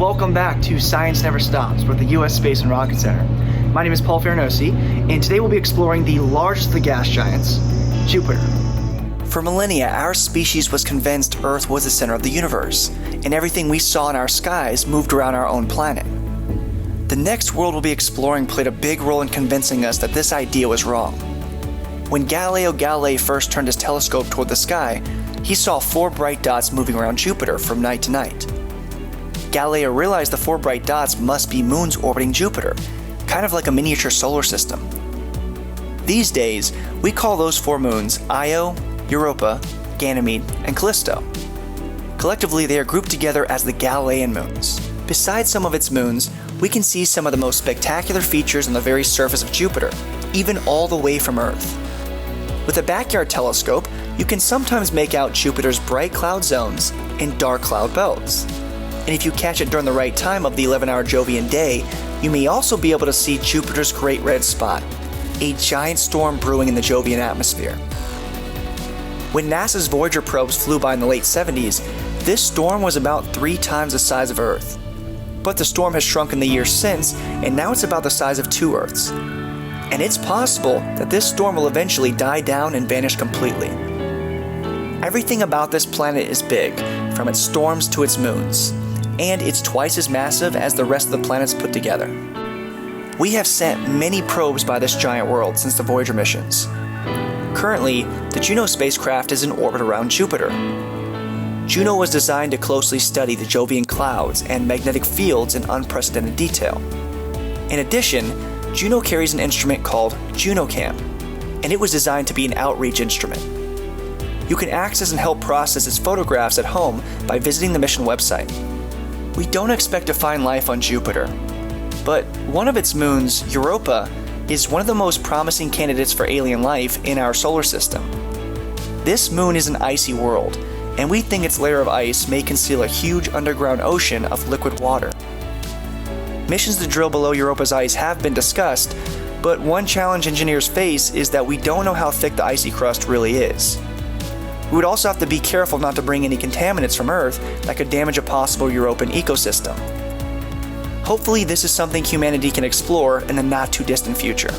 welcome back to Science Never Stops with the U.S. Space and Rocket Center. My name is Paul Farinosi, and today we'll be exploring the largest of the gas giants, Jupiter. For millennia, our species was convinced Earth was the center of the universe, and everything we saw in our skies moved around our own planet. The next world we'll be exploring played a big role in convincing us that this idea was wrong. When Galileo Galilei first turned his telescope toward the sky, he saw 4 bright dots moving around Jupiter from night to night. Galileo realized the 4 bright dots must be moons orbiting Jupiter, kind of like a miniature solar system. These days, we call those 4 moons Io, Europa, Ganymede, and Callisto. Collectively, they are grouped together as the Galilean moons. Besides some of its moons, we can see some of the most spectacular features on the very surface of Jupiter, even all the way from Earth. With a backyard telescope, you can sometimes make out Jupiter's bright cloud zones and dark cloud belts. And if you catch it during the right time of the 11-hour Jovian day, you may also be able to see Jupiter's Great Red Spot, a giant storm brewing in the Jovian atmosphere. When NASA's Voyager probes flew by in the late 70s, this storm was about 3 times the size of Earth. But the storm has shrunk in the years since, and now it's about the size of 2 Earths. And it's possible that this storm will eventually die down and vanish completely. Everything about this planet is big, from its storms to its moons, and it's twice as massive as the rest of the planets put together. We have sent many probes by this giant world since the Voyager missions. Currently, the Juno spacecraft is in orbit around Jupiter. Juno was designed to closely study the Jovian clouds and magnetic fields in unprecedented detail. In addition, Juno carries an instrument called JunoCam, and it was designed to be an outreach instrument. You can access and help process its photographs at home by visiting the mission website. We don't expect to find life on Jupiter, but one of its moons, Europa, is one of the most promising candidates for alien life in our solar system. This moon is an icy world, and we think its layer of ice may conceal a huge underground ocean of liquid water. Missions to drill below Europa's ice have been discussed, but one challenge engineers face is that we don't know how thick the icy crust really is. We would also have to be careful not to bring any contaminants from Earth that could damage a possible European ecosystem. Hopefully, this is something humanity can explore in the not-too-distant future.